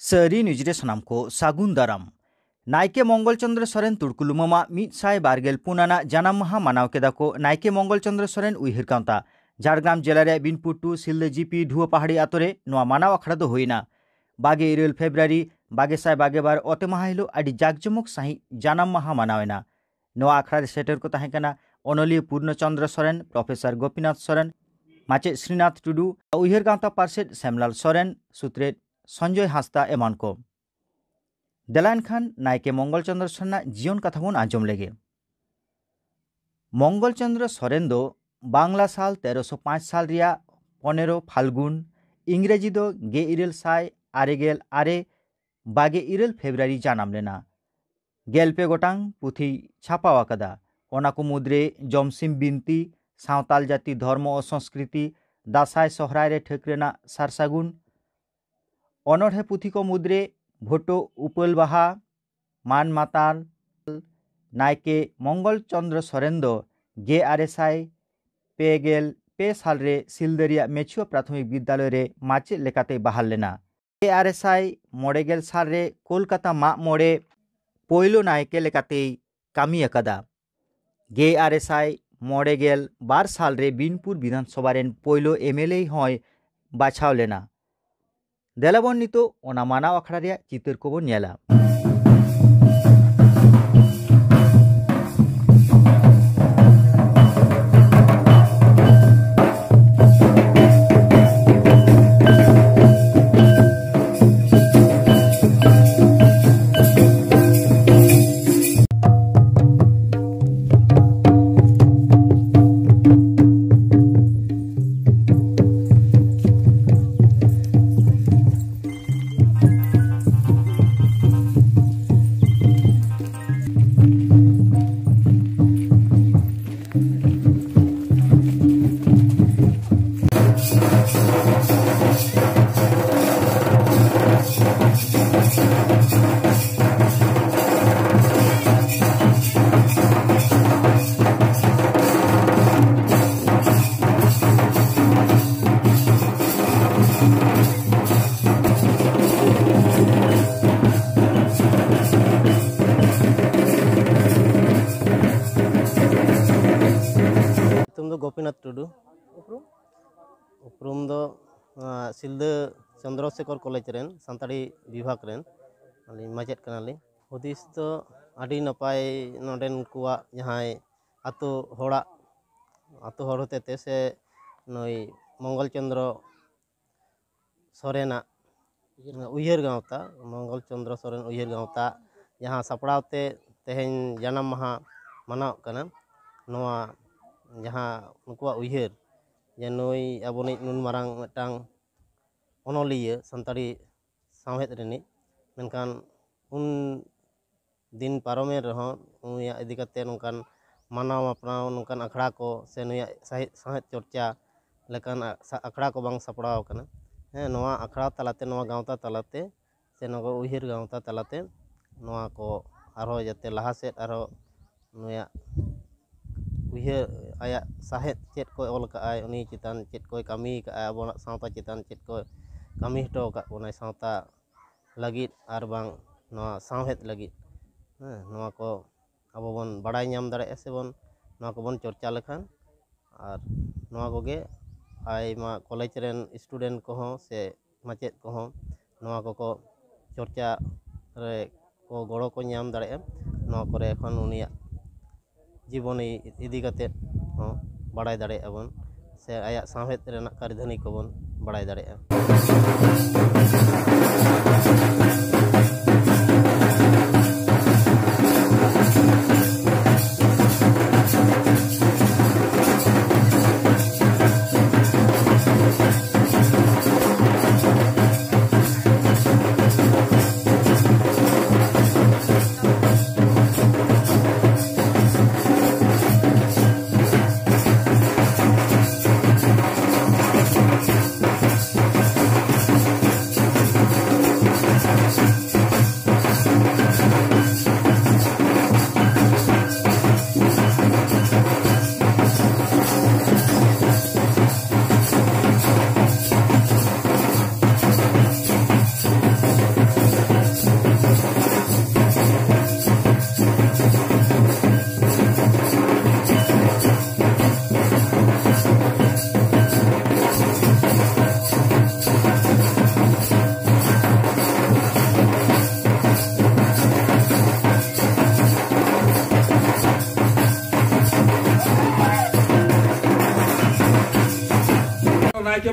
सारी निजरे सनाम को सागुन दाराम नायके मंगल चंद्र सोरेन तुड़कुलुमामा 124 आना जानाम माहा मानाव केदा को नायके मंगल चंद्र सोरेन उइहिर काउंता झारग्राम जिले रे बिनपुर टू सिलदे जीपी धुआ पहाड़ी आतोरे नोआ मानाव आखड़ा दो होइना 22 फेब्रुआरी 2022 अते माहा हिलो आदि जाकजमक साही जानाम माहा मानावेना नोआ आखड़ा रे सेटर को ताहें अनलिय पूर्णचंद्र सोरेन प्रोफेसर गोपीनाथ सोरेन माचे श्रीनाथ टुडू उइहिर काउंता पार्षद श्यामलाल सोरेन सुत्रे संजय हांसदा एमान को देलान खान नायके मंगल चंद्र सोरेन जीवन कथा बन आंजम लेगे। मंगल चंद्र सोरेन दो बांग्ला साल 1305 साल रिया 15 फाल्गुन इंग्रेजी दो 22 फेब्रुआरी जानाम लेना गेलपे गोटांग पुथी छापावा कदा ओना को मुद्रे जमसिम बिनती सावताल जाति धर्म और संस्कृति दासाय सोहराय रे ठेकरेना सारसागुन अनढ़े पुथी को मुद्रे भोटो उपल बाहा मान माताल नायके मंगल चंद्र सोरेन दो 1950 साल रे सिलदरिया मेचुआ प्राथमिक विद्यालय रे माचे लेकाते बहाल लेना 1950 साल रे कोलकाता मा मोड़े पोयलो नायके लेकाते कामी अकदा 1952 साल रे बिनपुर विधानसभा रेन पोयलो एमएलए हय बाछाव लेना देलाबन नितो ओना मानाव आखड़ा रे चितर को बन नेला। गोपीनाथ टुडू उपरूम दो सिलदे चंद्रशेखर कॉलेज रेन सानताड़ी विभाग रेन माचेद कनाली हुदिस तो आडी नपाय नोडेन कुआ जहां आतो हड़ होते से नई मंगल चंद्र सोरेना उइहिर गाँवता मंगल चंद्र सोरेन उइहिर गाँवता जहां सपड़ावते तेहेन जानाम माहा मानाव कना नोआ जहाँ उनकुआ उइहिर जे नई आबोनी नुन मारांग मिटांग अनलिय सानताड़ी सावहेद रेनी मेनखान उन दिन पारमे रहो उनिया इदी कते नोंकान मानाव अपनाव नोंकान आखड़ा को से नुया सावहेद चर्चा लेकान आखड़ा को बांग सपड़ाव कना हे नोआ आखड़ा तलाते नोआ गाँवता तलाते से नोको उइहिर गाँवता तलाते नोआ को आरो जाते लाहा सेद आरो नुया उइहिर आया साहेद चेत को ऑल का आय उनी चितान चेत को कामी का आबोना सावता चितान चेत को कामी हटो का ओना सावता लगित आर बांग नोआ सावहेद लगित नोआ को आबो बन बड़ाई नाम दाड़े से बन नोआ को बन चर्चा लेखान आर नोआ Koge Aima college rain student को हो से माचेद को हो नोआ को चर्चा रे को गड़ो को नाम दाड़े नोआ करे एखन उनिया जीवन इदी कते बड़ाई दाड़े अबन से आया सावहेद रेना कारधनी को बन बड़ाई दाड़े।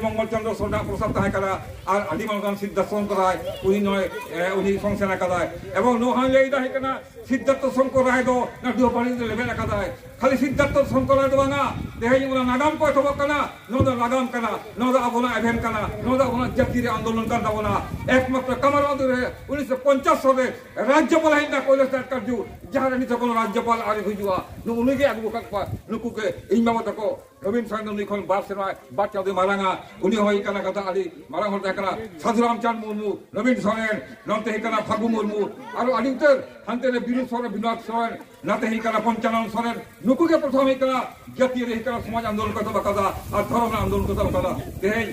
मंगल चंद्र सोना प्रसाद तहे करा और आदि मानगन सिद्धार्थ शंकर राय उनी नय उनी संसेना कदाय एवं नोहा लई दा हेकना सिद्धार्थ शंकर राय दो ना दो पानी दे लेबे कदाय खाली सिद्धार्थ शंकर राय दो बांगा देहे उना नागाम को थबो कना नो दा नागाम कना नो दा अबोना एभेन कना नो दा उना जाति रे आंदोलन कर दावना एकमात्र कमरबंद रे 1950 रे राज्यपाल हिंदा कोइला सरकार जु जहां नि तो राज्यपाल आरे हुजुआ नु उनी के आगु का नुकु के इन बाबा तको रवीन सांगन निखन बार सेना बात चादे मारांगा उनी होई कना कथा आदि मारांग होता कना साधुराम चांद मुर्मू रवीन सोरेन नते ही कना फागु मुर्मू आरो आदि उतर हंते ने बिरु सोरेन विनोद सोरेन नते ही कना पंचानन सोरेन नुकु के प्रथम ही कना जातीय रे कना समाज आंदोलन करता बकादा और धर्म आंदोलन करता बकादा तेहे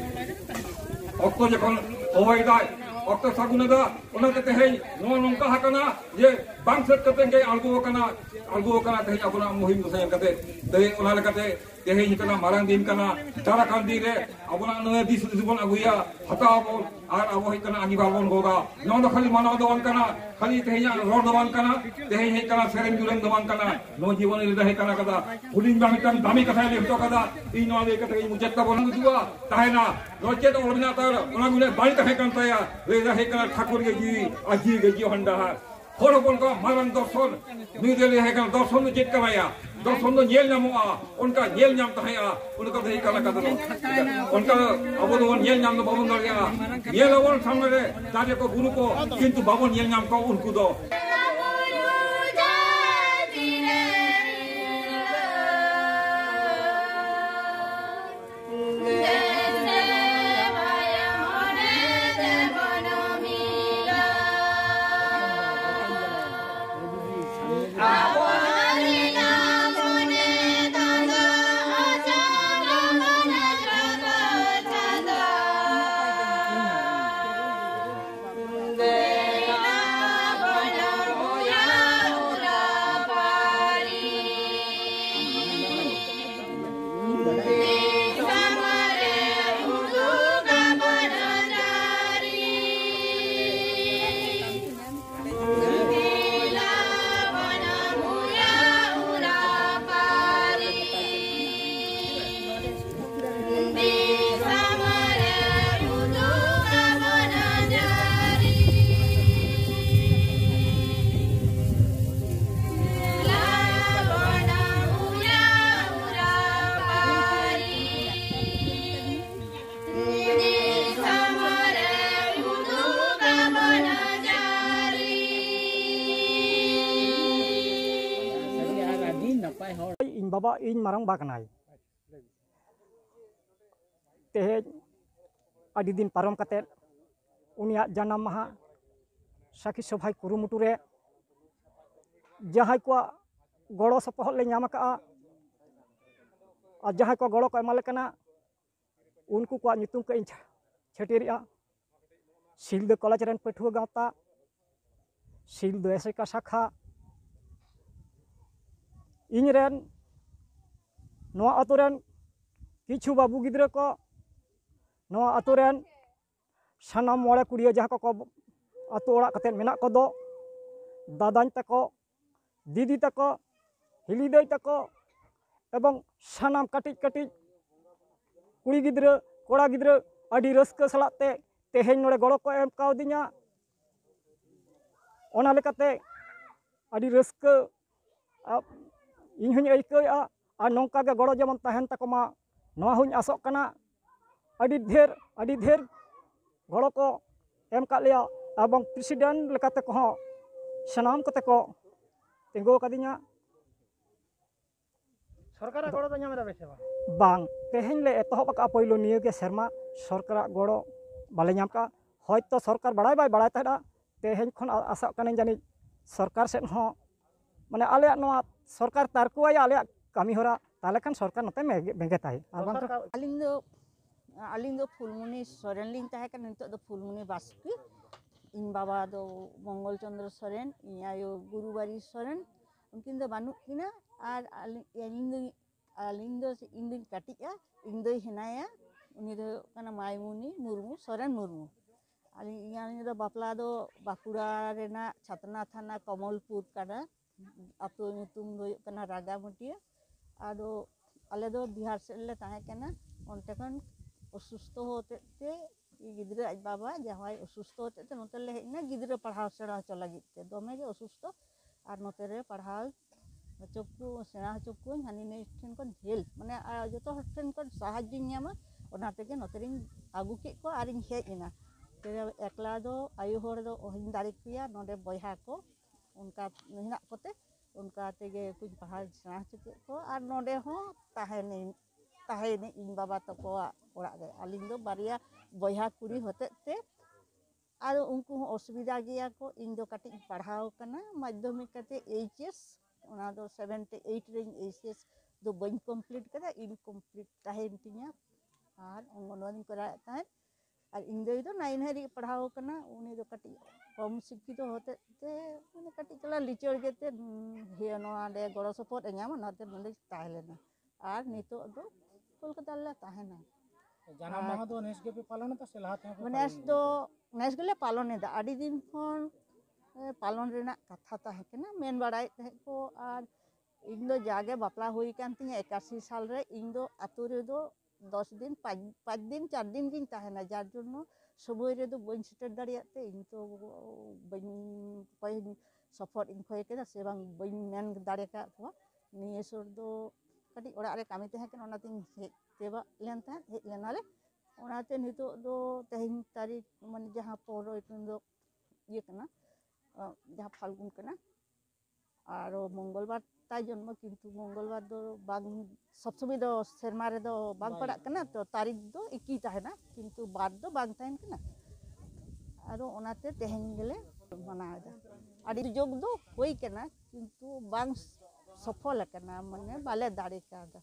অক্টো যখন হওয়াই দায় অক্টো সাগুনেদা ওনাতে তেহেই নঙ্কা হাকানা যে বাংসেট কতে গে আলগো কানা তেহেই আপনা মুহিম দসায়ন কতে তেহে ওনা লেকাতে তেহেই কানা মারাং দিন কানা দারা কান দিরে আপনা নয় দিস জীবন আগুয়া হতাবো আর আবো হে কানা আনি বাবন গোগা নন খালি মানব দওয়ান কানা খালি তেহেই রড দওয়ান কানা তেহেই হে কানা সেরেন জুরেন দওয়ান কানা নো জীবন রে হে কানা কাদা হুলিন বামিতান দামি কথা লেখতো কাদা ই নো লে কতে মুজেক্তা বন দুয়া তাহেনা রজেত ওলবিনা তার ওনা গুলে বাড়ি তাহে কান তায়া রে হে কানা ঠাকুর গে জি আজি গে জি হন্ডা হরপন का मारन दर्शन न्यू दिल्ली है का दर्शन चेक कराया दर्शन तो येल नामोआ उनका येल नाम तहया उनका दही कला का उनका अब तो येल नाम तो बाबन दरिया येल और सामने ताजे को गुरु को किंतु बाबन येल नाम को उनको दो बाबा इन मारंग बाकनाय तेहेज आदि दिन पारम कते उनिया जन्म माहा साखी सभाय कुरुमुटु रे जहाय को गड़ो सपहल ले नाम का और जहाय को गड़ो को एमाले कना उनको को नितुम के छटेरिया सिलद कॉलेज रेन पठुआ गावता सिलद एसेका शाखा इन रेन नवा आतुरेन किछु बाबू गिद्रे को नवा आतुरेन सानाम मोड़े कुड़िया जहाँ को आतु ओड़ा कते मेना को दो दादान तको दीदी तको हिलीदाई तको एवं सानाम कटिज कटिज कुड़ी गिद्रे कोड़ा गिद्रे आदि रस्क सलाते तेहेन नोड़े गड़ो को एम कावदिया ओना लेकाते आदि रस्क इन हूँ आइकाया और नौका के गड़ो जेमन तहन तकमा नवा हूँ आसोग कना अड़ी ढेर गड़ो को एम का लिया एवं प्रेसिडेंट लेकाते को सनाम कते को तिंगो कदिया सरकार गड़ो तो नाम बेसे बांग तेहेन ले एतहब का पहिलो निये के शर्मा सरकार गड़ो बाले नाम का हयतो सरकार बड़ाई बाय बड़ाई तहदा तेहेन खन आसोग कने जानि सरकार सेन हो माने आले नवा सरकार तारकुआय आले कमी होरा ताले खान सरकार नते बेंगेताय आलिंग दो फुलमुनी सोरेन लिंग ताहे का नितो दो फुलमुनी बास्की इन बाबा दो मंगल चंद्र सोरेन इन आयो गुरुबारी सोरेन उनकिन दो बानु किना आर आलिंग दो इंदिन काटिया इंदो हिनाया उनी दो कना मायमुनी मुर्मू सोरेन मुर्मू आलिंग दो बापला दो बाकुड़ा रेना छातना थाना कमलपुर काना आतो नितुम दो कना रागामुटिया आदो आले दो बिहार से ले ताहे कना ओंते खन असुस्थ होते थे गिद्रा आज बाबा जहाँ असुस्थ होते थे नोते ले हेना गिद्रा पढ़ाव सेड़ा हचो लगित ते दोमे गे असुस्थ और नोते रे पढ़ाव हचोकु सेड़ा हचोकु हानि ने ठेन को हेल्प माने जतो ठेन को साहाय्य ᱧᱟᱢᱟ ओना तेगे नोते रिन आगु के को आरिन हेज इना ते एकला दो आयु होड़ दो ओहिन दारी किया नोडे बयहा को उनका मेहनत कोते उनका तेगे कुछ पढ़ाव सेड़ा हचो को और नोडे हो ताहेने इन बाबा तको ओड़ा रे आलिन दो बारिया बयहा कुड़ी होते ते और उनको असुविधा गया को इन दो कटी पढ़ाव कना माध्यमिक कते एचएस ओना दो 78 रेंज एचएस दो बन कंप्लीट कदा इनकम्प्लीट ताहेन तिया और अंगनवाड़ी करा ताहे और इन दो 9 हरी पढ़ाव कना उनी दो कटी कम शिक्षित होते ते माने कटी चला लिचर गेते हे नोआ दे गड़ो सपोर्ट ᱧᱟᱢᱟ नाते नंदे ताहेलेना और नितो दो कोलकाता ला ताहेना जानम माह दो नेस के पे पालन ता से लाहा थे नेस दो नेस गेले पालन एदा आडी दिन खन पालन रेना कथा ताहे केना मेन बाड़ाय ताहे को और इन दो जागे बापला हुई कान तिया 81 साल रे इन दो आतु रे दो 10 दिन 5 दिन 4 दिन गिन ताहेना जार जन्नो समय रे दो बन सेटर दाड़ियाते इन तो बन कोई सपोर्ट इन खोय केदा से बांग बन मेन दाड़े का को निये सुर दो कटी ओड़ा रे कामी ताहे केना ओना तिन तेबा लेन ता हेज लेनाले ओनाते नितो दो तेहिन तारीख माने जहां पोरो इतन दो ये कना जहां फाल्गुन कना और मंगलवार ताई जन्म किंतु मंगलवार दो बांग सब समय दो शर्मा रे दो बांग पड़ा कना तो तारीख दो 21 ताहेना किंतु बार दो बांग ताहेन कना और ओनाते तेहिन गेले मनादा आडी जोग दो होई कना किंतु बांग सफल कना माने बाले दाड़े कादा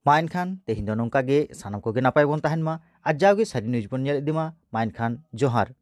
माइन खान तेहिन दो नोंका गे सानाम कोगे नापाय बोन ताहेन मा आज जाओगे सारी न्यूज बोन नेल इदि मा माइन खान जोहार।